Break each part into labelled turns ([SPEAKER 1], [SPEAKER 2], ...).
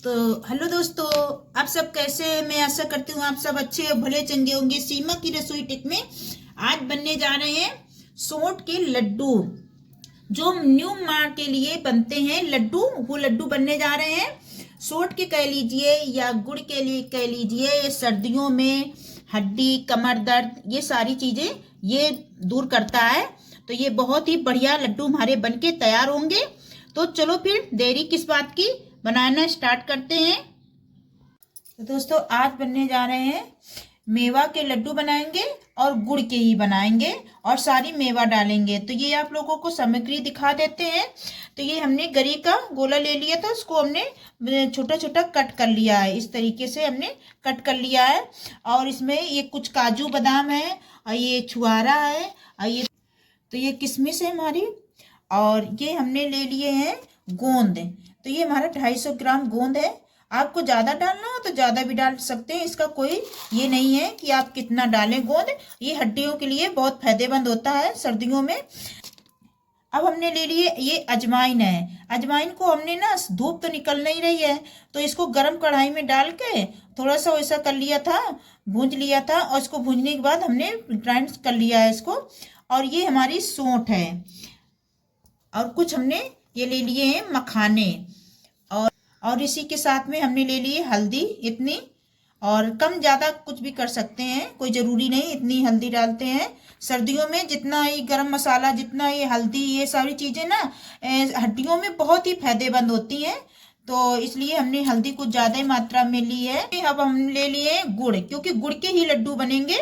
[SPEAKER 1] तो हेलो दोस्तों, आप सब कैसे हैं। मैं आशा करती हूँ आप सब अच्छे और भले चंगे होंगे। सीमा की रसोई टिक में आज बनने जा रहे हैं सोंठ के लड्डू, जो न्यू माह के लिए बनते हैं लड्डू। वो लड्डू बनने जा रहे हैं। सोंठ के कह लीजिए या गुड़ के लिए कह लीजिए, ये सर्दियों में हड्डी, कमर दर्द, ये सारी चीजें ये दूर करता है। तो ये बहुत ही बढ़िया लड्डू हमारे बनके तैयार होंगे। तो चलो फिर देरी किस बात की, बनाना स्टार्ट करते हैं। तो दोस्तों आज बनने जा रहे हैं मेवा के लड्डू बनाएंगे और गुड़ के ही बनाएंगे और सारी मेवा डालेंगे। तो ये आप लोगों को सामग्री दिखा देते हैं। तो ये हमने गरी का गोला ले लिया था, उसको हमने छोटा छोटा कट कर लिया है। इस तरीके से हमने कट कर लिया है। और इसमें ये कुछ काजू बादाम है और ये छुआरा है और ये तो ये किशमिश है हमारी। और ये हमने ले लिए हैं गोंद। तो ये हमारा 250 ग्राम गोंद है। आपको ज़्यादा डालना हो तो ज़्यादा भी डाल सकते हैं, इसका कोई ये नहीं है कि आप कितना डालें। गोंद ये हड्डियों के लिए बहुत फायदेमंद होता है सर्दियों में। अब हमने ले लिए ये अजवाइन है। अजवाइन को हमने ना, धूप तो निकल नहीं रही है तो इसको गर्म कढ़ाई में डाल के थोड़ा सा वैसा कर लिया था, भूंज लिया था। और इसको भूंजने के बाद हमने ग्राइंड कर लिया है इसको। और ये हमारी सौंठ है। और कुछ हमने ये ले लिए हैं मखाने। और इसी के साथ में हमने ले लिए हल्दी इतनी, और कम ज़्यादा कुछ भी कर सकते हैं, कोई ज़रूरी नहीं इतनी हल्दी डालते हैं। सर्दियों में जितना ही गरम मसाला, जितना ये हल्दी, ये सारी चीज़ें ना हड्डियों में बहुत ही फायदेमंद होती हैं। तो इसलिए हमने हल्दी कुछ ज़्यादा ही मात्रा में ली है। अब हम ले लिए गुड़, क्योंकि गुड़ के ही लड्डू बनेंगे।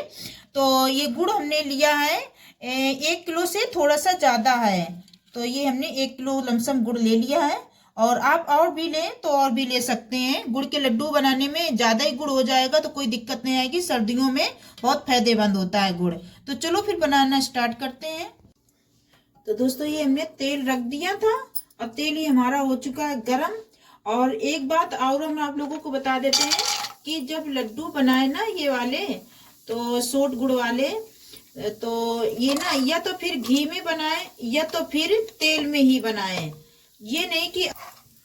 [SPEAKER 1] तो ये गुड़ हमने लिया है 1 किलो से थोड़ा सा ज़्यादा है। तो ये हमने 1 किलो लमसम गुड़ ले लिया है। और आप और भी लें तो और भी ले सकते हैं। गुड़ के लड्डू बनाने में ज़्यादा ही गुड़ हो जाएगा तो कोई दिक्कत नहीं आएगी। सर्दियों में बहुत फायदेमंद होता है गुड़। तो चलो फिर बनाना स्टार्ट करते हैं। तो दोस्तों ये हमने तेल रख दिया था। अब तेल ही हमारा हो चुका है गरम। और एक बात और हम आप लोगों को बता देते हैं कि जब लड्डू बनाए ना ये वाले, तो सोंठ गुड़ वाले, तो ये ना या तो फिर घी में बनाए या तो फिर तेल में ही बनाए। ये नहीं कि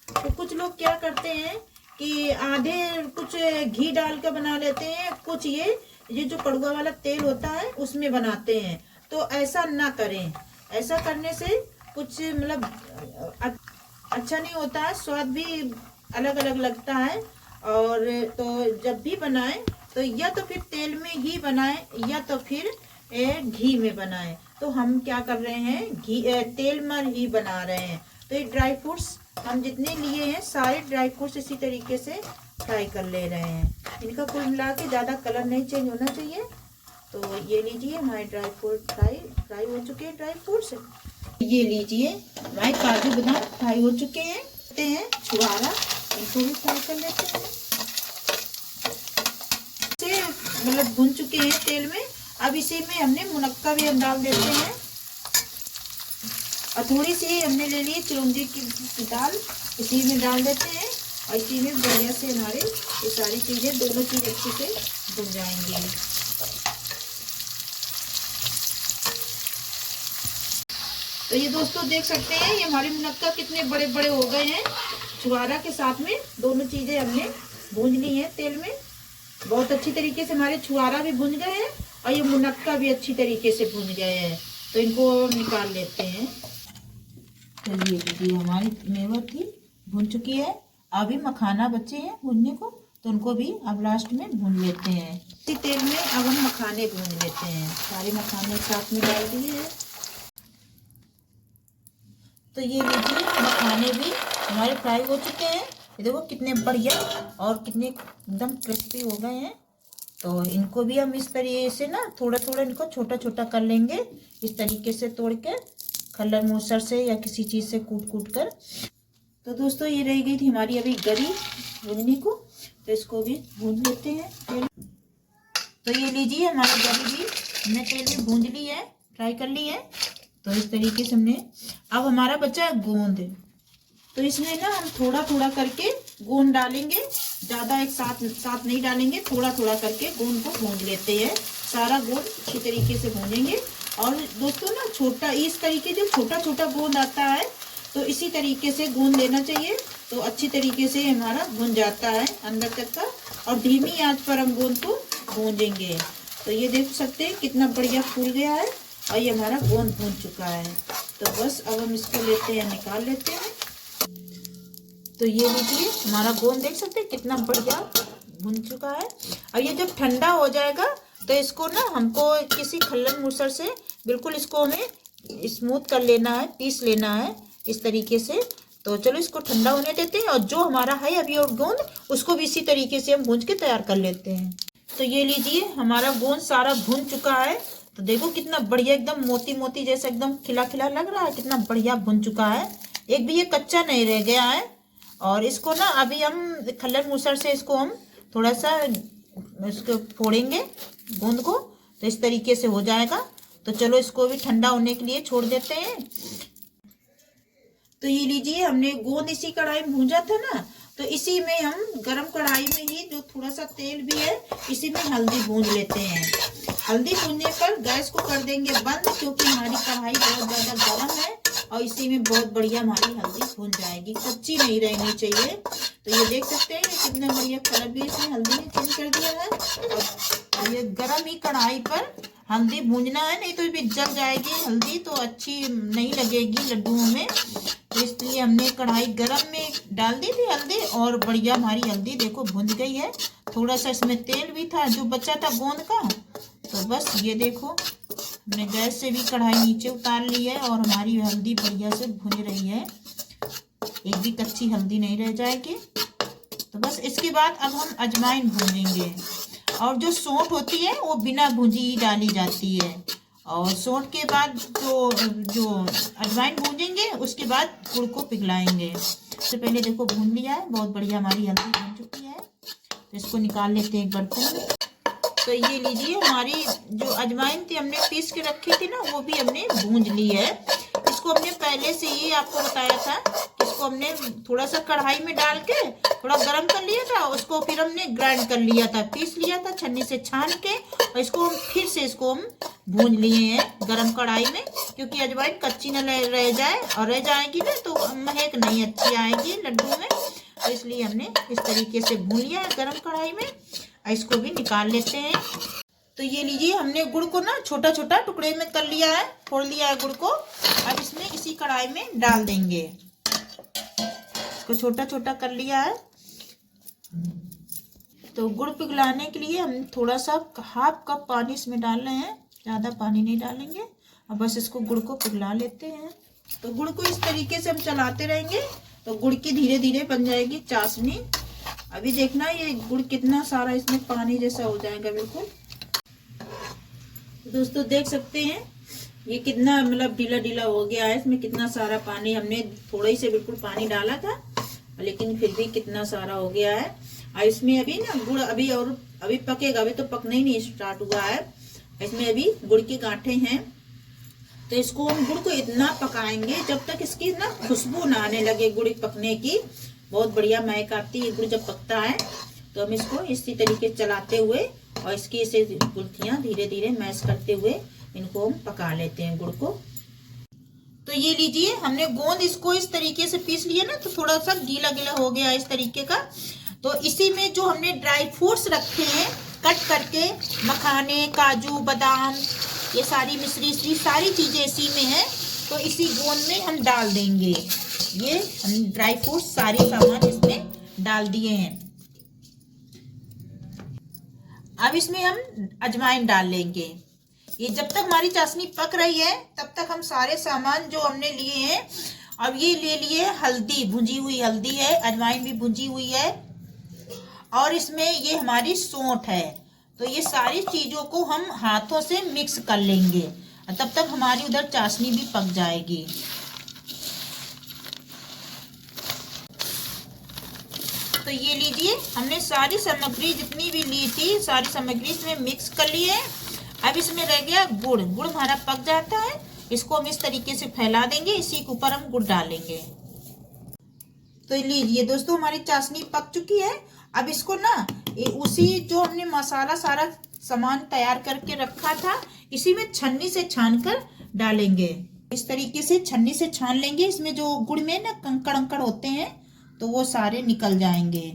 [SPEAKER 1] तो कुछ लोग क्या करते हैं कि आधे कुछ घी डाल कर बना लेते हैं, कुछ ये जो कड़वा वाला तेल होता है उसमें बनाते हैं। तो ऐसा ना करें। ऐसा करने से कुछ मतलब अच्छा नहीं होता है, स्वाद भी अलग अलग लगता है। और तो जब भी बनाएं तो या तो फिर तेल में ही बनाएं या तो फिर घी में बनाएं। तो हम क्या कर रहे हैं, तेल में ही बना रहे हैं। तो ये ड्राई फ्रूट्स हम जितने लिए हैं सारे ड्राई फ्रूट्स इसी तरीके से फ्राई कर ले रहे हैं। इनका कुल मिला के ज़्यादा कलर नहीं चेंज होना चाहिए। तो ये लीजिए हमारे ड्राई फ्रूट फ्राई हो चुके हैं। ड्राई फ्रूट्स ये लीजिए हमारे काजू बादाम फ्राई हो चुके हैं। छुआरा इनको भी फ्राई कर लेते हैं। मतलब भून चुके हैं तेल में। अब इसी में हमने मुनक्का भी हम डाल देते हैं। और थोड़ी सी हमने ले ली चिरौंजी की दाल, इसी में डाल देते हैं। और इसी में बढ़िया से हमारे ये सारी चीज़ें, दोनों चीज़ अच्छे से भुन जाएंगी। तो ये दोस्तों देख सकते हैं ये हमारे मुनक्का कितने बड़े बड़े हो गए हैं। छुआरा के साथ में दोनों चीज़ें हमने भून ली हैं तेल में। बहुत अच्छी तरीके से हमारे छुआरा भी भुन गए हैं और ये मुनक्का भी अच्छी तरीके से भुन गए हैं। तो इनको निकाल लेते हैं। चलिए हमारी मेवा थी भुन चुकी है। अभी मखाना बचे हैं भूनने को, तो उनको भी अब लास्ट में भून लेते हैं। इसी तेल में अब हम मखाने भून लेते हैं। सारे मखाने साथ में डाल दिए हैं। तो ये लीजिए मखाने भी हमारे फ्राई हो चुके हैं। ये देखो कितने बढ़िया और कितने एकदम क्रिस्पी हो गए हैं। तो इनको भी हम इस तरीके से ना थोड़ा थोड़ा इनको छोटा छोटा कर लेंगे। इस तरीके से तोड़ के खल्लर मूसर से या किसी चीज़ से कूट कर। तो दोस्तों ये रह गई थी हमारी अभी गरी भूनने को, तो इसको भी भून लेते हैं। तो ये लीजिए हमारी गरी भी हमने तेल में भून ली है, फ्राई कर ली है। तो इस तरीके से हमने, अब हमारा बचा है गोंद। तो इसमें ना हम थोड़ा थोड़ा करके गोंद डालेंगे, ज़्यादा एक साथ नहीं डालेंगे। थोड़ा थोड़ा करके गोंद को भून लेते हैं। सारा गोंद अच्छी तरीके से भूनेंगे। और दोस्तों ना छोटा इस तरीके जो छोटा छोटा गोंद आता है तो इसी तरीके से गूंद लेना चाहिए। तो अच्छी तरीके से हमारा भुन जाता है अंदर तक का। और धीमी आंच पर हम गोंद को भूंजेंगे। तो ये देख सकते हैं कितना बढ़िया फूल गया है और ये हमारा गोंद भून चुका है। तो बस अब हम इसको लेते हैं, निकाल लेते हैं। तो ये लीजिए हमारा गोंद देख सकते हैं कितना बढ़िया भुन चुका है। अब ये जब ठंडा हो जाएगा तो इसको ना हमको किसी खल्लन मूसर से बिल्कुल इसको हमें स्मूथ कर लेना है, पीस लेना है इस तरीके से। तो चलो इसको ठंडा होने देते हैं और जो हमारा है अभी और गोंद उसको भी इसी तरीके से हम भून के तैयार कर लेते हैं। तो ये लीजिए हमारा गोंद सारा भुन चुका है। तो देखो कितना बढ़िया एकदम मोती मोती जैसा एकदम खिला खिला लग रहा है, कितना बढ़िया भुन चुका है, एक भी ये कच्चा नहीं रह गया है। और इसको ना अभी हम खल्लन मूसर से इसको हम थोड़ा सा इसको फोड़ेंगे गोंद को, तो इस तरीके से हो जाएगा। तो चलो इसको भी ठंडा होने के लिए छोड़ देते हैं। तो ये लीजिए हमने गोंद इसी कढ़ाई में भूंजा था ना, तो इसी में हम गरम कढ़ाई में ही जो थोड़ा सा तेल भी है इसी में हल्दी भूंज लेते हैं। हल्दी भूनने पर गैस को कर देंगे बंद, क्योंकि हमारी कढ़ाई बहुत ज़्यादा गर्म है और इसी में बहुत बढ़िया हमारी हल्दी भून जाएगी, कच्ची नहीं रहनी चाहिए। तो ये देख सकते हैं कितना बढ़िया कलर भी इसमें हल्दी ने चेंज कर दिया है। और ये गरम ही कढ़ाई पर हल्दी भूनना है, नहीं तो भी जल जाएगी हल्दी, तो अच्छी नहीं लगेगी लड्डुओं में। तो इसलिए हमने कढ़ाई गरम में डाल दी थी हल्दी और बढ़िया हमारी हल्दी देखो भुन गई है। थोड़ा सा इसमें तेल भी था जो बचा था गोंद का। तो बस ये देखो हमने गैस से भी कढ़ाई नीचे उतार ली है और हमारी हल्दी बढ़िया से भुन रही है, एक भी कच्ची हल्दी नहीं रह जाएगी। तो बस इसके बाद अब हम अजवाइन भूनेंगे। और जो सौंठ होती है वो बिना भुंजी ही डाली जाती है। और सौंठ के बाद जो अजवाइन भूनेंगे उसके बाद गुड़ को पिघलाएंगे। इससे पहले देखो भून लिया है, बहुत बढ़िया हमारी हल्दी भून चुकी है। तो इसको निकाल लेते हैं एक बर्तन में। तो ये लीजिए हमारी जो अजवाइन थी हमने पीस के रखी थी ना, वो भी हमने भूंज ली है। इसको हमने पहले से ही आपको बताया था, इसको हमने थोड़ा सा कढ़ाई में डाल के थोड़ा गरम कर लिया था, उसको फिर हमने ग्राइंड कर लिया था, पीस लिया था छन्नी से छान के। और इसको हम फिर से इसको हम भून लिए हैं गरम कढ़ाई में, क्योंकि अजवाइन कच्ची न रह जाए, और रह जाएगी ना तो महक नहीं अच्छी आएगी लड्डू में। तो इसलिए हमने इस तरीके से भून लिया है गरम कढ़ाई में। इसको भी निकाल लेते हैं। तो ये लीजिए हमने गुड़ को ना छोटा छोटा टुकड़े में कर लिया है, फोड़ लिया है गुड़ को। अब इसमें इसी कढ़ाई में डाल देंगे, इसको छोटा छोटा कर लिया है। तो गुड़ पिघलाने के लिए हम थोड़ा सा 1/2 कप पानी इसमें डाल रहे हैं, ज़्यादा पानी नहीं डालेंगे। अब बस इसको गुड़ को पिघला लेते हैं। तो गुड़ को इस तरीके से हम चलाते रहेंगे तो गुड़ की धीरे धीरे बन जाएगी चाशनी। अभी देखना ये गुड़ कितना सारा इसमें पानी जैसा हो जाएगा बिल्कुल। दोस्तों देख सकते हैं ये कितना मतलब ढीला ढीला हो गया है, इसमें कितना सारा पानी, हमने थोड़ा ही से बिल्कुल पानी डाला था लेकिन फिर भी कितना सारा हो गया है। और इसमें अभी ना गुड़ अभी पकेगा, अभी तो पकना ही नहीं स्टार्ट हुआ है, इसमें अभी गुड़ के गांठे हैं। तो इसको हम गुड़ को इतना पकाएंगे जब तक इसकी ना खुशबू ना आने लगे गुड़ पकने की। बहुत बढ़िया महक आती है गुड़ जब पकता है। तो हम इसको इसी तरीके चलाते हुए और इसकी इसे गुठलियां धीरे धीरे मैश करते हुए इनको हम पका लेते हैं गुड़ को। तो ये लीजिए हमने गोंद इसको इस तरीके से पीस लिया ना, तो थोड़ा सा गीला गीला हो गया इस तरीके का। तो इसी में जो हमने ड्राई फ्रूट्स रखे हैं कट करके, मखाने, काजू, बादाम, ये सारी मिश्री सारी चीजें इसी में है। तो इसी गोंद में हम डाल देंगे, ये हम ड्राई फ्रूट्स सारे सामान इसमें डाल दिए हैं। अब इसमें हम अजवाइन डाल लेंगे। ये जब तक हमारी चाशनी पक रही है तब तक हम सारे सामान जो हमने लिए हैं, अब ये ले लिए हल्दी, भुंजी हुई हल्दी है, अजवाइन भी भुंजी हुई है, और इसमें ये हमारी सौंठ है। तो ये सारी चीजों को हम हाथों से मिक्स कर लेंगे, तब तक हमारी उधर चाशनी भी पक जाएगी। तो ये लीजिए हमने सारी सामग्री जितनी भी ली थी सारी सामग्री इसमें मिक्स कर ली है। अब इसमें रह गया गुड़। गुड़ हमारा पक जाता है, इसको हम इस तरीके से फैला देंगे, इसी के ऊपर हम गुड़ डालेंगे। तो लीजिए दोस्तों हमारी चाशनी पक चुकी है। अब इसको ना उसी जो हमने मसाला सारा सामान तैयार करके रखा था इसी में छन्नी से छान कर डालेंगे। इस तरीके से छन्नी से छान लेंगे। इसमें जो गुड़ में ना कंकड़ अंकड़ होते हैं तो वो सारे निकल जाएंगे।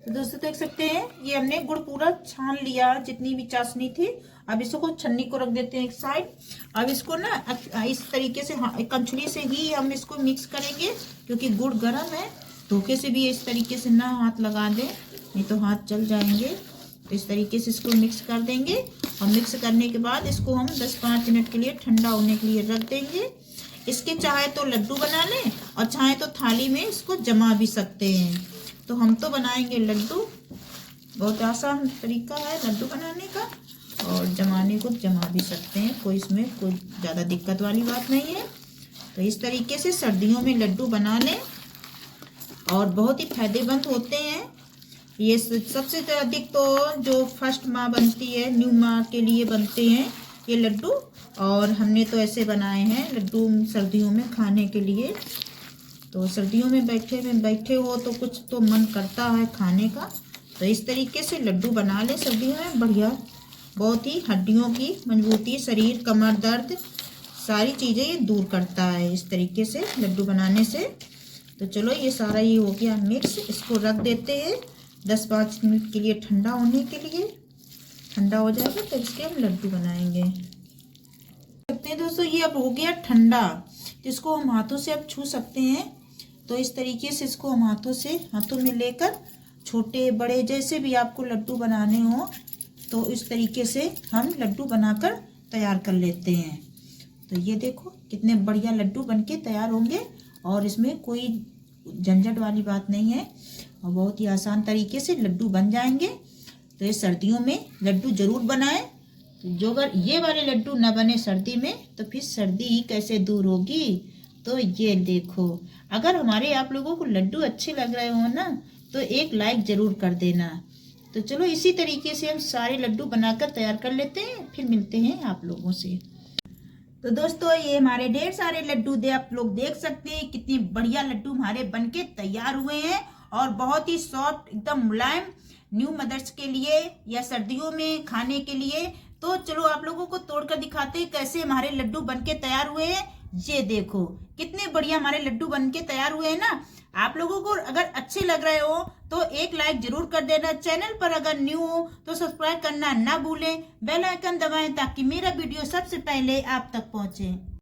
[SPEAKER 1] तो दोस्तों देख सकते हैं ये हमने गुड़ पूरा छान लिया, जितनी भी चाशनी थी। अब इसको छन्नी को रख देते हैं एक साइड। अब इसको ना इस तरीके से कंछुली से ही हम इसको मिक्स करेंगे, क्योंकि गुड़ गर्म है। धोखे से भी इस तरीके से ना हाथ लगा दें, नहीं तो हाथ जल जाएंगे। तो इस तरीके से इसको मिक्स कर देंगे, और मिक्स करने के बाद इसको हम 10-5 मिनट के लिए ठंडा होने के लिए रख देंगे। इसके चाहे तो लड्डू बना लें, और चाहे तो थाली में इसको जमा भी सकते हैं। तो हम तो बनाएंगे लड्डू। बहुत आसान तरीका है लड्डू बनाने का, और जमाने को जमा भी सकते हैं, कोई इसमें कोई ज़्यादा दिक्कत वाली बात नहीं है। तो इस तरीके से सर्दियों में लड्डू बना लें, और बहुत ही फायदेमंद होते हैं। ये सबसे अधिक तो जो फर्स्ट माह बनती है, न्यू माह के लिए बनते हैं ये लड्डू। और हमने तो ऐसे बनाए हैं लड्डू सर्दियों में खाने के लिए। तो सर्दियों में बैठे हो तो कुछ तो मन करता है खाने का, तो इस तरीके से लड्डू बना ले सर्दियों में। बढ़िया, बहुत ही हड्डियों की मजबूती, शरीर, कमर दर्द, सारी चीज़ें ये दूर करता है इस तरीके से लड्डू बनाने से। तो चलो ये सारा ये हो गया मिक्स, इसको रख देते हैं 10-5 मिनट के लिए ठंडा होने के लिए। ठंडा हो जाएगा तो इसके हम लड्डू बनाएंगे। सकते हैं दोस्तों ये अब हो गया ठंडा, तो इसको हम हाथों से अब छू सकते हैं। तो इस तरीके से इसको हम हाथों में लेकर, छोटे बड़े जैसे भी आपको लड्डू बनाने हो, तो इस तरीके से हम लड्डू बनाकर तैयार कर लेते हैं। तो ये देखो कितने बढ़िया लड्डू बनके तैयार होंगे, और इसमें कोई झंझट वाली बात नहीं है, और बहुत ही आसान तरीके से लड्डू बन जाएंगे। तो ये सर्दियों में लड्डू जरूर बनाएं। तो जो अगर ये वाले लड्डू ना बने सर्दी में, तो फिर सर्दी ही कैसे दूर होगी। तो ये देखो, अगर हमारे आप लोगों को लड्डू अच्छे लग रहे हो ना, तो एक लाइक जरूर कर देना। तो चलो इसी तरीके से हम सारे लड्डू बनाकर तैयार कर लेते हैं, फिर मिलते हैं आप लोगों से। तो दोस्तों ये हमारे ढेर सारे लड्डू आप लोग देख सकते हैं, कितने बढ़िया लड्डू हमारे बनके तैयार हुए हैं, और बहुत ही सॉफ्ट, एकदम मुलायम, न्यू मदर्स के लिए या सर्दियों में खाने के लिए। तो चलो आप लोगों को तोड़कर दिखाते हैं कैसे हमारे लड्डू बनके तैयार हुए हैं। ये देखो कितने बढ़िया हमारे लड्डू बनके तैयार हुए हैं ना। आप लोगों को अगर अच्छे लग रहे हो तो एक लाइक जरूर कर देना। चैनल पर अगर न्यू हो तो सब्सक्राइब करना ना भूलें, बेल आइकन दबाएं ताकि मेरा वीडियो सबसे पहले आप तक पहुंचे।